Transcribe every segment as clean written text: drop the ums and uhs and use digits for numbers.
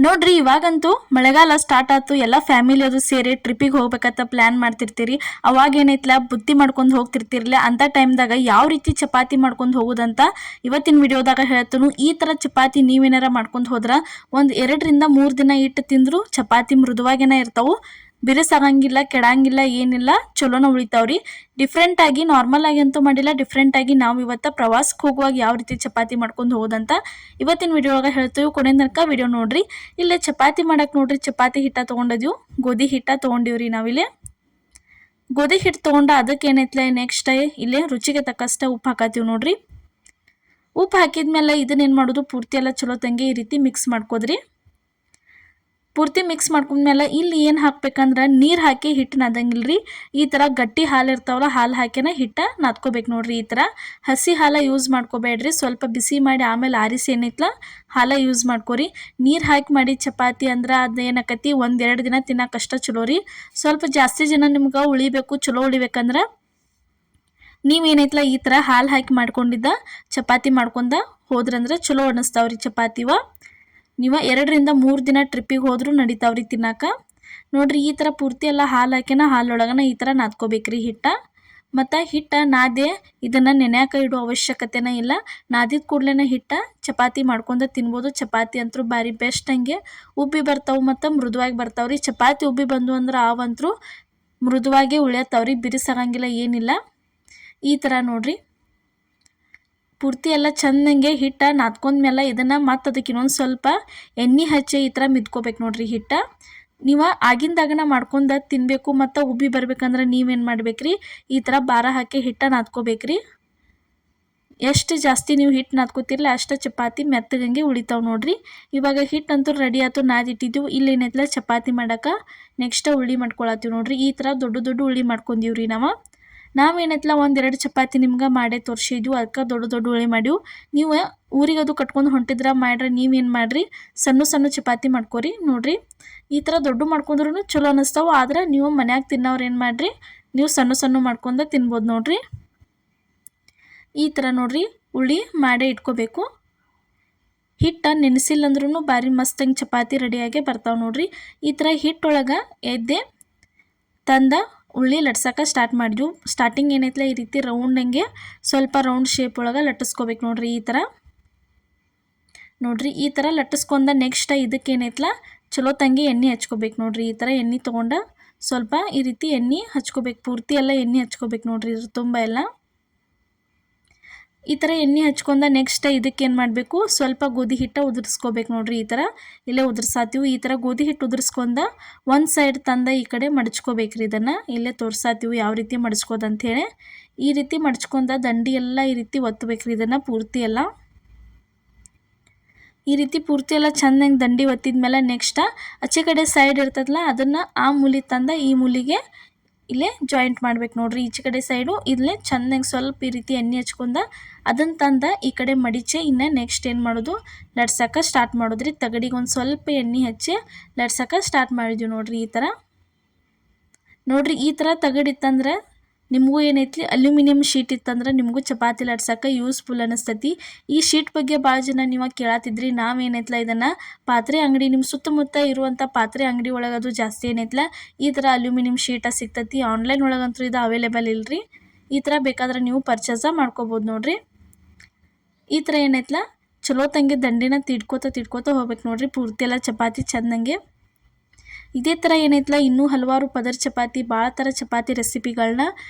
ನೋಡ್ರಿ ಇವಾಗಂತೂ ಮಳೆಗಾಲ ಸ್ಟಾರ್ಟ್ ಆಯ್ತು. ಎಲ್ಲ ಫ್ಯಾಮಿಲಿ ಅದು ಸೇರಿ ಟ್ರಿಪ್ಪಿಗೆ ಹೋಗ್ಬೇಕಂತ ಪ್ಲಾನ್ ಮಾಡ್ತಿರ್ತೀರಿ. ಅವಾಗ ಏನೈತ್ಲ ಬುತ್ತಿ ಮಾಡ್ಕೊಂಡು ಹೋಗ್ತಿರ್ತಿರ್ಲಿಲ್ಲ. ಅಂತ ಟೈಮ್ದಾಗ ಯಾವ ರೀತಿ ಚಪಾತಿ ಮಾಡ್ಕೊಂಡು ಹೋಗೋದಂತ ಇವತ್ತಿನ ವಿಡಿಯೋದಾಗ ಹೇಳ್ತನು. ಈ ತರ ಚಪಾತಿ ನೀವೇನಾರ ಮಾಡ್ಕೊಂಡು ಹೋದ್ರ ಒಂದು 2 ರಿಂದ 3 ದಿನ ಇಟ್ಟು ತಿಂದ್ರು ಚಪಾತಿ ಮೃದುವಾಗೇನ ಇರ್ತಾವು. ಬಿರುಸಾಗಂಗಿಲ್ಲ, ಕೆಡಂಗಿಲ್ಲ, ಏನಿಲ್ಲ, ಚಲೋನ ಉಳಿತಾವ್ರಿ. ಡಿಫ್ರೆಂಟ್ ಆಗಿ ನಾರ್ಮಲ್ ಆಗಿ ಅಂತೂ ಮಾಡಿಲ್ಲ, ಡಿಫ್ರೆಂಟ್ ಆಗಿ ನಾವು ಇವತ್ತ ಪ್ರವಾಸಕ್ಕೆ ಹೋಗುವಾಗ ಯಾವ ರೀತಿ ಚಪಾತಿ ಮಾಡ್ಕೊಂಡು ಹೋಗೋದಂತ ಇವತ್ತಿನ ವಿಡಿಯೋ ಒಳಗೆ ಹೇಳ್ತೀವಿ. ಕೊನೆ ತನಕ ವಿಡಿಯೋ ನೋಡ್ರಿ. ಇಲ್ಲೇ ಚಪಾತಿ ಮಾಡಕ್ ನೋಡ್ರಿ, ಚಪಾತಿ ಹಿಟ್ಟ ತೊಗೊಂಡಿದ್ವಿ, ಗೋಧಿ ಹಿಟ್ಟ ತೊಗೊಂಡಿವ್ರಿ ನಾವಿಲ್ಲಿ. ಗೋಧಿ ಹಿಟ್ಟು ತೊಗೊಂಡ ಅದಕ್ಕೆ ಏನೈತ್ಲ ನೆಕ್ಸ್ಟ್ ಇಲ್ಲೇ ರುಚಿಗೆ ತಕ್ಕಷ್ಟ ಉಪ್ಪು ಹಾಕತ್ತೀವಿ ನೋಡ್ರಿ. ಉಪ್ಪು ಹಾಕಿದ್ಮೇಲೆ ಇದನ್ನ ಏನು ಮಾಡೋದು, ಪೂರ್ತಿ ಎಲ್ಲ ಚಲೋ ತಂಗಿ ಈ ರೀತಿ ಮಿಕ್ಸ್ ಮಾಡ್ಕೋದ್ರಿ. ಪೂರ್ತಿ ಮಿಕ್ಸ್ ಮಾಡ್ಕೊಂಡ್ಮೇಲೆ ಇಲ್ಲಿ ಏನು ಹಾಕ್ಬೇಕಂದ್ರೆ ನೀರು ಹಾಕಿ ಹಿಟ್ಟು ನಾದಂಗಿಲ್ರಿ. ಈ ಥರ ಗಟ್ಟಿ ಹಾಲು ಇರ್ತಾವಲ್ಲ, ಹಾಲು ಹಾಕಿನ ಹಿಟ್ಟ ನಾದ್ಕೋಬೇಕು ನೋಡ್ರಿ. ಈ ಥರ ಹಸಿ ಹಾಲು ಯೂಸ್ ಮಾಡ್ಕೋಬೇಡ್ರಿ. ಸ್ವಲ್ಪ ಬಿಸಿ ಮಾಡಿ ಆಮೇಲೆ ಆರಿಸಿ ಏನೈತ್ಲ ಹಾಲು ಯೂಸ್ ಮಾಡ್ಕೋರಿ. ನೀರು ಹಾಕಿ ಮಾಡಿ ಚಪಾತಿ ಅಂದ್ರೆ ಅದೇನಾಕತಿ 1-2 ದಿನ ತಿನ್ನೋಕಷ್ಟ ಚಲೋ ರೀ. ಸ್ವಲ್ಪ ಜಾಸ್ತಿ ಜನ ನಿಮ್ಗೆ ಉಳಿಬೇಕು, ಚಲೋ ಉಳಿಬೇಕಂದ್ರೆ ನೀವೇನೈತ್ಲ ಈ ಥರ ಹಾಲು ಹಾಕಿ ಮಾಡ್ಕೊಂಡಿದ್ದ ಚಪಾತಿ ಮಾಡ್ಕೊಂಡ ಹೋದ್ರಂದ್ರೆ ಚಲೋ ಅನ್ನಿಸ್ತಾವ್ರಿ ಚಪಾತಿವ. ನೀವು 2-3 ದಿನ ಟ್ರಿಪ್ಪಿಗೆ ಹೋದ್ರೂ ನಡಿತಾವ್ರಿ ತಿನ್ನಾಕ. ನೋಡ್ರಿ ಈ ಥರ ಪೂರ್ತಿ ಎಲ್ಲ ಹಾಲು ಹಾಕಿನ ಹಾಲೊಳಗನ ಈ ಥರ ನಾದ್ಕೋಬೇಕ್ರಿ ಹಿಟ್ಟ. ಮತ್ತು ಹಿಟ್ಟ ನಾದೆ ಇದನ್ನು ನೆನೆಯಾಕ ಇಡೋ ಅವಶ್ಯಕತೆನೇ ಇಲ್ಲ. ನಾದಿದ ಕೂಡ್ಲೇ ಹಿಟ್ಟ ಚಪಾತಿ ಮಾಡ್ಕೊಂಡು ತಿನ್ಬೋದು. ಚಪಾತಿ ಅಂತೂ ಭಾರಿ ಬೆಸ್ಟ್, ಹಂಗೆ ಉಬ್ಬಿ ಬರ್ತಾವೆ ಮತ್ತು ಮೃದುವಾಗಿ ಬರ್ತಾವ್ರಿ. ಚಪಾತಿ ಉಬ್ಬಿ ಬಂದು ಅಂದ್ರೆ ಅವಂತರೂ ಮೃದುವಾಗೇ ಉಳಿಯತ್ತಾವ್ರಿ, ಬಿರುಸಾಗಂಗಿಲ್ಲ, ಏನಿಲ್ಲ. ಈ ಥರ ನೋಡ್ರಿ ಪೂರ್ತಿ ಎಲ್ಲ ಚಂದಂಗೆ ಹಿಟ್ಟ ನಾದ್ಕೊಂಡ್ಮೇಲೆ ಇದನ್ನು ಮತ್ತು ಅದಕ್ಕೆ ಇನ್ನೊಂದು ಸ್ವಲ್ಪ ಎಣ್ಣೆ ಹಚ್ಚಿ ಈ ಥರ ಮಿದ್ಕೋಬೇಕು ನೋಡ್ರಿ ಹಿಟ್ಟ. ನೀವು ಆಗಿಂದಾಗನ ಮಾಡ್ಕೊಂಡು ತಿನ್ನಬೇಕು. ಮತ್ತು ಉಬ್ಬಿ ಬರ್ಬೇಕಂದ್ರೆ ನೀವೇನು ಮಾಡ್ಬೇಕ್ರಿ, ಈ ಥರ ಭಾರ ಹಾಕಿ ಹಿಟ್ಟ ನಾದ್ಕೋಬೇಕ್ರಿ. ಎಷ್ಟು ಜಾಸ್ತಿ ನೀವು ಹಿಟ್ಟು ನಾದ್ಕೋತಿರಲ್ಲ ಅಷ್ಟು ಚಪಾತಿ ಮೆತ್ತಗಂಗೆ ಉಳಿತಾವೆ ನೋಡ್ರಿ. ಇವಾಗ ಹಿಟ್ಟಂತೂ ರೆಡಿ ಆಯ್ತು, ನಾದಿಟ್ಟಿದ್ದೀವಿ. ಇಲ್ಲಿ ಏನೈತಲ್ಲ ಚಪಾತಿ ಮಾಡೋಕೆ ನೆಕ್ಸ್ಟ್ ಉಳ್ಳಿ ಮಾಡ್ಕೊಳತ್ತೀವಿ ನೋಡ್ರಿ. ಈ ಥರ ದೊಡ್ಡ ದೊಡ್ಡ ಉಳ್ಳಿ ಮಾಡ್ಕೊಂಡೀವ್ರಿ ನಾವೇನೈತಲ್ಲ 1-2 ಚಪಾತಿ ನಿಮ್ಗೆ ಮಾಡೇ ತೋರಿಸಿದ್ವು, ಅದಕ್ಕೆ ದೊಡ್ಡ ದೊಡ್ಡ ಉಳ್ಳಿ ಮಾಡಿವು. ನೀವು ಊರಿಗೆ ಅದು ಕಟ್ಕೊಂಡು ಹೊಂಟಿದ್ರ ಮಾಡ್ರಿ, ನೀವೇನು ಮಾಡಿರಿ ಸಣ್ಣ ಸಣ್ಣ ಚಪಾತಿ ಮಾಡ್ಕೊರಿ ನೋಡ್ರಿ. ಈ ಥರ ದೊಡ್ಡ ಮಾಡ್ಕೊಂಡ್ರೂ ಚಲೋ ಅನ್ನಿಸ್ತಾವೆ. ಆದ್ರೆ ನೀವು ಮನ್ಯಾಗ ತಿನ್ನೋರು ಏನು ಮಾಡಿರಿ, ನೀವು ಸಣ್ಣ ಸಣ್ಣ ಮಾಡ್ಕೊಂಡು ತಿನ್ಬೋದು ನೋಡ್ರಿ. ಈ ಥರ ನೋಡ್ರಿ ಉಳ್ಳಿ ಮಾಡೇ ಇಟ್ಕೋಬೇಕು. ಹಿಟ್ಟು ನೆನೆಸಿಲ್ಲಂದ್ರೂ ಭಾರಿ ಮಸ್ತಂಗೆ ಚಪಾತಿ ರೆಡಿಯಾಗೆ ಬರ್ತಾವೆ ನೋಡ್ರಿ. ಈ ಥರ ಹಿಟ್ಟೊಳಗೆ ಎದ್ದೆ ತಂದ ಉಳ್ಳಿ ಲಟ್ಸಕ್ಕೆ ಸ್ಟಾರ್ಟ್ ಮಾಡಿದ್ವು. ಸ್ಟಾರ್ಟಿಂಗ್ ಏನೈತಲ್ಲ ಈ ರೀತಿ ರೌಂಡಂಗೆ ಸ್ವಲ್ಪ ರೌಂಡ್ ಶೇಪ್ ಒಳಗೆ ಲಟ್ಟಿಸ್ಕೋಬೇಕು ನೋಡ್ರಿ. ಈ ಥರ ನೋಡ್ರಿ ಈ ಥರ ಲಟ್ಟಿಸ್ಕೊಂಡ ನೆಕ್ಸ್ಟ್ ಇದಕ್ಕೆ ಏನೈತಲ್ಲ ಚಲೋ ತಂಗಿ ಎಣ್ಣೆ ಹಚ್ಕೋಬೇಕು ನೋಡ್ರಿ. ಈ ಥರ ಎಣ್ಣೆ ತೊಗೊಂಡ ಸ್ವಲ್ಪ ಈ ರೀತಿ ಎಣ್ಣೆ ಹಚ್ಕೋಬೇಕು. ಪೂರ್ತಿ ಎಲ್ಲ ಎಣ್ಣೆ ಹಚ್ಕೋಬೇಕು ನೋಡ್ರಿ, ಇದ್ರ ತುಂಬ ಎಲ್ಲ ಈ ಥರ ಎಣ್ಣೆ ಹಚ್ಕೊಂಡ ನೆಕ್ಸ್ಟ್ ಇದಕ್ಕೆ ಏನು ಮಾಡಬೇಕು, ಸ್ವಲ್ಪ ಗೋಧಿ ಹಿಟ್ಟು ಉದುರಿಸ್ಕೋಬೇಕು ನೋಡ್ರಿ. ಈ ಥರ ಇಲ್ಲೇ ಉದುರ್ಸಾತೀವಿ. ಈ ಥರ ಗೋಧಿ ಹಿಟ್ಟು ಉದುರಿಸ್ಕೊಂಡ ಒಂದು ಸೈಡ್ ತಂದ ಈ ಕಡೆ ಮಡಚ್ಕೋಬೇಕ್ರಿ. ಇದನ್ನು ಇಲ್ಲೇ ತೋರಿಸಾತೀವಿ ಯಾವ ರೀತಿ ಮಡಚ್ಕೋದಂಥೇಳಿ. ಈ ರೀತಿ ಮಡಚ್ಕೊಂಡ ದಂಡಿ ಎಲ್ಲ ಈ ರೀತಿ ಒತ್ತಬೇಕ್ರಿ. ಇದನ್ನು ಪೂರ್ತಿ ಎಲ್ಲ ಈ ರೀತಿ ಪೂರ್ತಿ ಎಲ್ಲ ಚೆಂದಂಗೆ ದಂಡಿ ಒತ್ತಿದ್ಮೇಲೆ ನೆಕ್ಸ್ಟ್ ಆಚೆ ಕಡೆ ಸೈಡ್ ಇರ್ತದಲ್ಲ ಅದನ್ನು ಆ ಮೂಲಿ ತಂದ ಈ ಮೂಲಿಗೆ ಇಲ್ಲೇ ಜಾಯಿಂಟ್ ಮಾಡ್ಬೇಕು ನೋಡ್ರಿ. ಈಚೆ ಕಡೆ ಸೈಡು ಇಲ್ಲೇ ಚೆಂದಂಗೆ ಸ್ವಲ್ಪ ಈ ರೀತಿ ಎಣ್ಣೆ ಹಚ್ಕೊಂಡ ಅದನ್ನು ತಂದ ಈ ಕಡೆ ಮಡಿಚೆ ಇನ್ನು ನೆಕ್ಸ್ಟ್ ಏನು ಮಾಡೋದು, ಲಟ್ಸಕ್ಕೆ ಸ್ಟಾರ್ಟ್ ಮಾಡೋದ್ರಿ. ತಗಡಿಗೆ ಒಂದು ಸ್ವಲ್ಪ ಎಣ್ಣೆ ಹಚ್ಚಿ ಲಟ್ಸಕ್ಕೆ ಸ್ಟಾರ್ಟ್ ಮಾಡಿದ್ವಿ ನೋಡ್ರಿ. ಈ ಥರ ನೋಡ್ರಿ ಈ ಥರ ತಗಡಿತ್ತಂದ್ರೆ ನಿಮಗೂ ಏನೈತಿ ಅಲ್ಯೂಮಿನಿಯಂ ಶೀಟ್ ಇತ್ತಂದ್ರೆ ನಿಮಗೂ ಚಪಾತಿ ಲಟ್ಸಕ್ಕೆ ಯೂಸ್ಫುಲ್ ಅನ್ನಿಸ್ತೈತಿ. ಈ ಶೀಟ್ ಬಗ್ಗೆ ಭಾಳ ಜನ ನೀವು ಕೇಳತ್ತಿದ್ರಿ. ನಾವೇನೈತಲ್ಲ ಇದನ್ನು ಪಾತ್ರೆ ಅಂಗಡಿ, ನಿಮ್ಮ ಸುತ್ತಮುತ್ತ ಇರುವಂಥ ಪಾತ್ರೆ ಅಂಗಡಿ ಒಳಗೆ ಅದು ಜಾಸ್ತಿ ಏನೈತಲ್ಲ ಈ ಥರ ಅಲ್ಯೂಮಿನಿಯಂ ಶೀಟ ಸಿಗ್ತೈತಿ. ಆನ್ಲೈನ್ ಒಳಗಂತೂ ಇದು ಅವೈಲೇಬಲ್ ಇಲ್ಲರಿ. ಈ ಥರ ಬೇಕಾದ್ರೆ ನೀವು ಪರ್ಚೇಸ ಮಾಡ್ಕೋಬೋದು ನೋಡ್ರಿ. ಈ ಥರ ಏನೈತಲ್ಲ ಚಲೋ ತಂಗಿ ದಂಡಿನ ತಿಡ್ಕೋತ ಹೋಗ್ಬೇಕು ನೋಡ್ರಿ. ಪೂರ್ತಿ ಎಲ್ಲ ಚಪಾತಿ ಚೆಂದಂಗೆ ಇದೇ ಥರ ಏನೈತಲ್ಲ ಇನ್ನೂ ಹಲವಾರು ಪದರ ಚಪಾತಿ, ಭಾಳ ಥರ ಚಪಾತಿ ರೆಸಿಪಿಗಳನ್ನ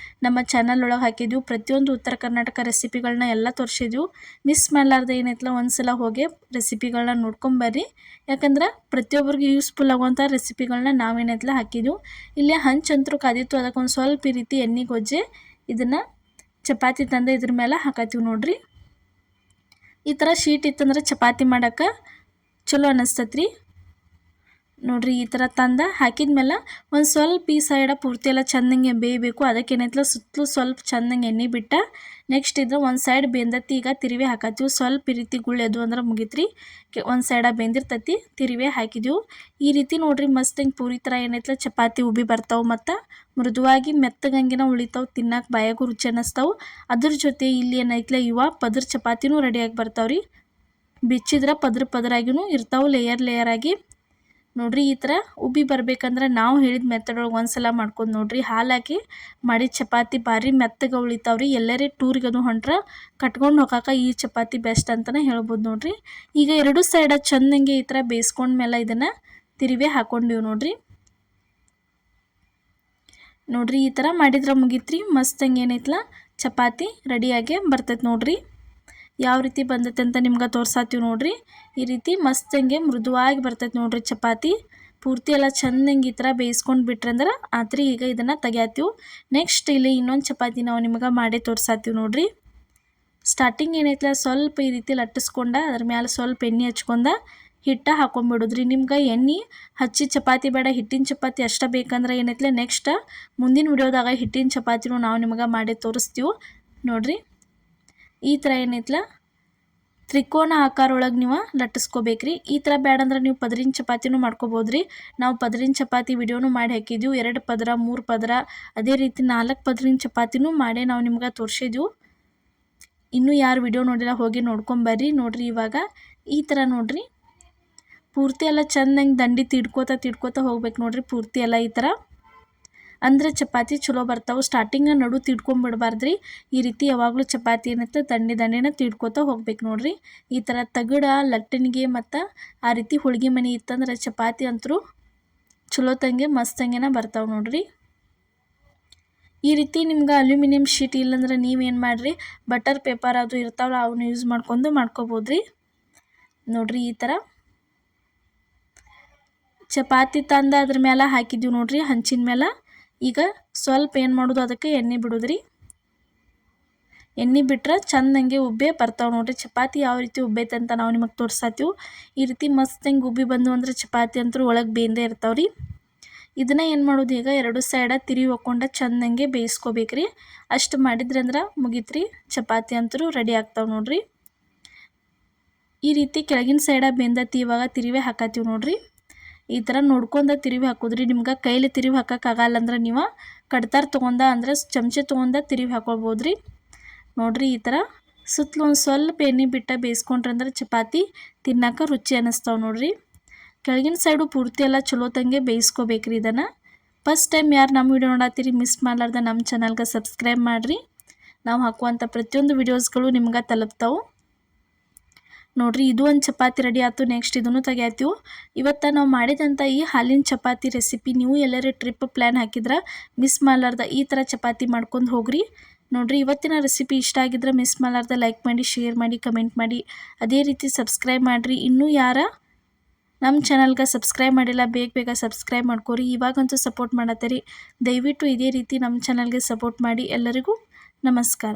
ನಮ್ಮ ಚಾನಲ್ ಒಳಗೆ ಹಾಕಿದ್ವಿ. ಪ್ರತಿಯೊಂದು ಉತ್ತರ ಕರ್ನಾಟಕ ರೆಸಿಪಿಗಳನ್ನ ಎಲ್ಲ ತೋರಿಸಿದ್ವಿ. ಮಿಸ್ ಮಾಡಲಾರ್ದೆ ಏನೈತಲ್ಲ ಒಂದ್ಸಲ ಹೋಗಿ ರೆಸಿಪಿಗಳನ್ನ ನೋಡ್ಕೊಂಬರ್ರಿ. ಯಾಕಂದ್ರೆ ಪ್ರತಿಯೊಬ್ಬರಿಗೆ ಯೂಸ್ಫುಲ್ ಆಗುವಂಥ ರೆಸಿಪಿಗಳನ್ನ ನಾವೇನೈತಲ್ಲ ಹಾಕಿದ್ವಿ. ಇಲ್ಲೇ ಹಂಚಂತರೂ ಕಾದಿತ್ತು, ಅದಕ್ಕೊಂದು ಸ್ವಲ್ಪ ಈ ರೀತಿ ಎಣ್ಣೆ ಗೊಜ್ಜೆ ಇದನ್ನು ಚಪಾತಿ ತಂದು ಇದ್ರ ಮೇಲೆ ಹಾಕತ್ತೀವಿ ನೋಡ್ರಿ. ಈ ಥರ ಶೀಟ್ ಇತ್ತಂದ್ರೆ ಚಪಾತಿ ಮಾಡೋಕೆ ಚಲೋ ಅನ್ನಿಸ್ತತ್ರಿ ನೋಡ್ರಿ. ಈ ಥರ ತಂದ ಹಾಕಿದ್ಮೇಲೆ ಒಂದು ಸ್ವಲ್ಪ ಈ ಸೈಡ ಪೂರ್ತಿ ಎಲ್ಲ ಚೆಂದಂಗೆ ಬೇಯಬೇಕು. ಅದಕ್ಕೆ ಏನೈತಲ್ಲ ಸುತ್ತಲೂ ಸ್ವಲ್ಪ ಚೆಂದಂಗೆ ಎಣ್ಣೆ ಬಿಟ್ಟ ನೆಕ್ಸ್ಟ್ ಇದ್ರೆ ಒಂದು ಸೈಡ್ ಬೆಂದತ್ತಿ. ಈಗ ತಿರುವಿ ಹಾಕತ್ತೀವಿ. ಸ್ವಲ್ಪ ಈ ರೀತಿ ಗುಳ್ಳೆದು ಅಂದ್ರೆ ಮುಗಿತ್ರಿ. ಒಂದು ಸೈಡ ಬೆಂದಿರ್ತತಿ, ತಿರುವಿ ಹಾಕಿದೆವು. ಈ ರೀತಿ ನೋಡ್ರಿ ಮಸ್ತಂಗೆ ಪೂರಿ ಥರ ಏನೈತಲ್ಲ ಚಪಾತಿ ಉಬ್ಬಿ ಬರ್ತಾವೆ ಮತ್ತು ಮೃದುವಾಗಿ ಮೆತ್ತಗಂಗಿನ ಉಳಿತಾವೆ. ತಿನ್ನಕ್ಕೆ ಬಾಯಾಗೂ ರುಚಿ ಅನ್ನಿಸ್ತಾವೆ. ಅದ್ರ ಜೊತೆ ಇಲ್ಲಿ ಏನೈತಲ್ಲ ಪದರ ಚಪಾತಿನೂ ರೆಡಿಯಾಗಿ ಬರ್ತಾವ್ರಿ. ಬಿಚ್ಚಿದ್ರೆ ಪದರಾಗಿನೂ ಇರ್ತಾವೆ ಲೇಯರ್ ಆಗಿ. ನೋಡಿರಿ ಈ ಥರ ಉಬ್ಬಿ ಬರ್ಬೇಕಂದ್ರೆ ನಾವು ಹೇಳಿದ ಮೆಥಡ್ ಒಳಗೆ ಒಂದ್ಸಲ ಮಾಡ್ಕೊಂಡು ನೋಡಿರಿ. ಹಾಲು ಹಾಕಿ ಮಾಡಿದ ಚಪಾತಿ ಭಾರಿ ಮೆತ್ತಗೆ ಉಳಿತಾವ್ರಿ. ಎಲ್ಲರೇ ಟೂರಿಗದು ಹೊಂಟ್ರೆ ಕಟ್ಕೊಂಡು ಹೋಗಾಕ ಈ ಚಪಾತಿ ಬೆಸ್ಟ್ ಅಂತಲೇ ಹೇಳ್ಬೋದು ನೋಡಿರಿ. ಈಗ ಎರಡು ಸೈಡ ಚೆಂದಂಗೆ ಈ ಥರ ಬೇಯಿಸ್ಕೊಂಡ್ಮೇಲೆ ಇದನ್ನು ತಿರುವಿ ಹಾಕ್ಕೊಂಡಿವಿ ನೋಡಿರಿ. ನೋಡಿರಿ ಈ ಥರ ಮಾಡಿದ್ರೆ ಮುಗೀತ್ರಿ. ಮಸ್ತಂಗೆ ಏನೈತಲ್ಲ ಚಪಾತಿ ರೆಡಿಯಾಗಿ ಬರ್ತೈತೆ ನೋಡಿರಿ. ಯಾವ ರೀತಿ ಬಂದೈತೆ ಅಂತ ನಿಮ್ಗೆ ತೋರ್ಸಾತೀವಿ ನೋಡಿರಿ. ಈ ರೀತಿ ಮಸ್ತಂಗೆ ಮೃದುವಾಗಿ ಬರ್ತೈತೆ ನೋಡಿರಿ ಚಪಾತಿ. ಪೂರ್ತಿ ಎಲ್ಲ ಚೆಂದಂಗೆ ಈ ಥರ ಬೇಯಿಸ್ಕೊಂಡು ಬಿಟ್ರೆ ಅಂದ್ರೆ ಆತ್ರಿ. ಈಗ ಇದನ್ನು ತೆಗ್ಯಾತೀವಿ. ನೆಕ್ಸ್ಟ್ ಇಲ್ಲಿ ಇನ್ನೊಂದು ಚಪಾತಿ ನಾವು ನಿಮ್ಗೆ ಮಾಡೇ ತೋರ್ಸಾತೀವಿ ನೋಡಿರಿ. ಸ್ಟಾರ್ಟಿಂಗ್ ಏನೈತಲ್ಲ ಸ್ವಲ್ಪ ಈ ರೀತಿ ಲಟ್ಟಿಸ್ಕೊಂಡ ಅದ್ರ ಮೇಲೆ ಸ್ವಲ್ಪ ಎಣ್ಣೆ ಹಚ್ಕೊಂಡ ಹಿಟ್ಟು ಹಾಕೊಂಡ್ಬಿಡೋದ್ರಿ. ನಿಮ್ಗೆ ಎಣ್ಣೆ ಹಚ್ಚಿ ಚಪಾತಿ ಬೇಡ, ಹಿಟ್ಟಿನ ಚಪಾತಿ ಅಷ್ಟೇ ಬೇಕಂದ್ರೆ ಏನೈತಲ್ಲ ನೆಕ್ಸ್ಟ್ ಮುಂದಿನ ವಿಡಿಯೋದಾಗ ಹಿಟ್ಟಿನ ಚಪಾತಿನೂ ನಾವು ನಿಮ್ಗೆ ಮಾಡಿ ತೋರಿಸ್ತೀವಿ ನೋಡಿರಿ. ಈ ಥರ ಏನೈತಲ್ಲ ತ್ರಿಕೋನ ಆಕಾರ ಒಳಗೆ ನೀವು ಲಟ್ಟಿಸ್ಕೋಬೇಕ್ರಿ. ಈ ಥರ ಬೇಡಂದ್ರೆ ನೀವು ಪದರಿನ ಚಪಾತಿನೂ ಮಾಡ್ಕೋಬೋದ್ರಿ. ನಾವು ಪದರಿನ ಚಪಾತಿ ವಿಡಿಯೋನೂ ಮಾಡಿ ಹಾಕಿದ್ದೀವಿ. 2 ಪದರ 3 ಪದರ ಅದೇ ರೀತಿ 4 ಪದರಿನ ಚಪಾತಿನೂ ಮಾಡಿ ನಾವು ನಿಮ್ಗೆ ತೋರಿಸಿದ್ದೀವಿ. ಇನ್ನೂ ಯಾರು ವಿಡಿಯೋ ನೋಡಿಲ್ಲ ಹೋಗಿ ನೋಡ್ಕೊಂಬರ್ರಿ. ನೋಡಿರಿ ಇವಾಗ ಈ ಥರ ನೋಡಿರಿ ಪೂರ್ತಿ ಎಲ್ಲ ಚೆಂದಂಗೆ ದಂಡಿ ತಿಡ್ಕೋತ ಹೋಗ್ಬೇಕು ನೋಡಿರಿ. ಪೂರ್ತಿ ಎಲ್ಲ ಈ ಥರ ಅಂದರೆ ಚಪಾತಿ ಚಲೋ ಬರ್ತಾವೆ. ಸ್ಟಾರ್ಟಿಂಗ್ ನಡು ತಿಡ್ಕೊಂಬಿಡ್ಬಾರ್ದ್ರಿ. ಈ ರೀತಿ ಯಾವಾಗಲೂ ಚಪಾತಿ ಏನೈತೆ ದಂಡಿನ ತಿಡ್ಕೋತ ಹೋಗ್ಬೇಕು ನೋಡಿರಿ. ಈ ಥರ ತಗಡ ಲಟ್ಟಣಿಗೆ ಮತ್ತು ಆ ರೀತಿ ಹೋಳಿಗೆ ಮನೆ ಇತ್ತಂದ್ರೆ ಚಪಾತಿ ಅಂತರೂ ಚಲೋ ತಂಗೆ ಮಸ್ತಂಗೆನ ಬರ್ತಾವೆ ನೋಡಿರಿ. ಈ ರೀತಿ ನಿಮ್ಗೆ ಅಲ್ಯೂಮಿನಿಯಂ ಶೀಟ್ ಇಲ್ಲಾಂದ್ರೆ ನೀವೇನು ಮಾಡಿರಿ ಬಟರ್ ಪೇಪರ್ ಅದು ಇರ್ತಾವಲ್ಲ ಅವನ್ನ ಯೂಸ್ ಮಾಡ್ಕೋಬೋದ್ರಿ. ನೋಡಿರಿ ಈ ಥರ ಚಪಾತಿ ತಂದು ಅದ್ರ ಮೇಲೆ ಹಾಕಿದ್ದೀವಿ ನೋಡಿರಿ ಹಂಚಿನ ಮೇಲೆ. ಈಗ ಸ್ವಲ್ಪ ಏನು ಮಾಡೋದು ಅದಕ್ಕೆ ಎಣ್ಣೆ ಬಿಡೋದ್ರಿ. ಎಣ್ಣೆ ಬಿಟ್ರೆ ಚೆಂದಂಗೆ ಉಬ್ಬೆ ಬರ್ತಾವೆ ನೋಡಿರಿ. ಚಪಾತಿ ಯಾವ ರೀತಿ ಉಬ್ಬೈತೆ ಅಂತ ನಾವು ನಿಮಗೆ ತೋರ್ಸಾತೀವಿ. ಈ ರೀತಿ ಮಸ್ತಂಗೆ ಉಬ್ಬಿ ಬಂದು ಅಂದ್ರೆ ಚಪಾತಿ ಅಂತೂ ಒಳಗೆ ಬೇಂದೇ ಇರ್ತಾವ್ರಿ. ಇದನ್ನು ಏನು ಮಾಡೋದು ಈಗ ಎರಡು ಸೈಡ ತಿರುವಿ ಹಾಕ್ಕೊಂಡು ಚೆಂದಂಗೆ ಬೇಯಿಸ್ಕೋಬೇಕ್ರಿ. ಅಷ್ಟು ಮಾಡಿದ್ರಂದ್ರೆ ಮುಗೀತ್ರಿ. ಚಪಾತಿ ಅಂತೂ ರೆಡಿ ಆಗ್ತಾವೆ ನೋಡಿರಿ. ಈ ರೀತಿ ಕೆಳಗಿನ ಸೈಡ ಬೆಂದತಿ. ಇವಾಗ ತಿರುವಿ ಹಾಕತ್ತೀವಿ ನೋಡಿರಿ. ಈ ಥರ ನೋಡ್ಕೊಂಡು ತಿರುವಿ ಹಾಕೋದ್ರಿ. ನಿಮ್ಗೆ ಕೈಲಿ ತಿರುವಿ ಹಾಕೋಕ್ಕಾಗಲ್ಲ ಅಂದ್ರೆ ನೀವು ಕಡ್ತಾರ ತೊಗೊಂಡ ಅಂದ್ರೆ ಚಮಚೆ ತೊಗೊಂಡ ತಿರುವಿ ಹಾಕೊಳ್ಬೋದ್ರಿ. ನೋಡಿರಿ ಈ ಥರ ಸುತ್ತಲೂ ಒಂದು ಸ್ವಲ್ಪ ಎಣ್ಣೆ ಬಿಟ್ಟು ಬೇಯಿಸ್ಕೊಂಡ್ರೆ ಅಂದ್ರೆ ಚಪಾತಿ ತಿನ್ನೋಕೆ ರುಚಿ ಅನ್ನಿಸ್ತಾವೆ ನೋಡಿರಿ. ಕೆಳಗಿನ ಸೈಡು ಪೂರ್ತಿ ಎಲ್ಲ ಚಲೋ ತಂಗೆ ಬೇಯಿಸ್ಕೋಬೇಕ್ರಿ. ಇದನ್ನು ಫಸ್ಟ್ ಟೈಮ್ ಯಾರು ನಮ್ಮ ವಿಡಿಯೋ ನೋಡತ್ತೀರಿ ಮಿಸ್ ಮಾಡಲಾರ್ದ ನಮ್ಮ ಚಾನಲ್ಗೆ ಸಬ್ಸ್ಕ್ರೈಬ್ ಮಾಡಿರಿ. ನಾವು ಹಾಕುವಂಥ ಪ್ರತಿಯೊಂದು ವಿಡಿಯೋಸ್ಗಳು ನಿಮ್ಗೆ ತಲುಪ್ತಾವೆ ನೋಡಿರಿ. ಇದು ಒಂದು ಚಪಾತಿ ರೆಡಿ ಆಯ್ತು. ನೆಕ್ಸ್ಟ್ ಇದನ್ನು ತೆಗಿಯಾತೀವಿ. ಇವತ್ತು ನಾವು ಮಾಡಿದಂಥ ಈ ಹಾಲಿನ ಚಪಾತಿ ರೆಸಿಪಿ ನೀವು ಎಲ್ಲರೂ ಟ್ರಿಪ್ ಪ್ಲ್ಯಾನ್ ಹಾಕಿದ್ರೆ ಮಿಸ್ ಮಾಡಲಾರ್ದ ಈ ಥರ ಚಪಾತಿ ಮಾಡ್ಕೊಂಡು ಹೋಗ್ರಿ. ನೋಡಿರಿ ಇವತ್ತಿನ ರೆಸಿಪಿ ಇಷ್ಟ ಆಗಿದ್ರೆ ಮಿಸ್ ಮಾಡಲಾರ್ದ ಲೈಕ್ ಮಾಡಿ, ಶೇರ್ ಮಾಡಿ, ಕಮೆಂಟ್ ಮಾಡಿ, ಅದೇ ರೀತಿ ಸಬ್ಸ್ಕ್ರೈಬ್ ಮಾಡಿರಿ. ಇನ್ನೂ ಯಾರ ನಮ್ಮ ಚಾನಲ್ಗೆ ಸಬ್ಸ್ಕ್ರೈಬ್ ಮಾಡಿಲ್ಲ ಬೇಗ ಸಬ್ಸ್ಕ್ರೈಬ್ ಮಾಡ್ಕೊರಿ. ಇವಾಗಂತೂ ಸಪೋರ್ಟ್ ಮಾಡತ್ತೀರಿ. ದಯವಿಟ್ಟು ಇದೇ ರೀತಿ ನಮ್ಮ ಚಾನಲ್ಗೆ ಸಪೋರ್ಟ್ ಮಾಡಿ. ಎಲ್ಲರಿಗೂ ನಮಸ್ಕಾರ.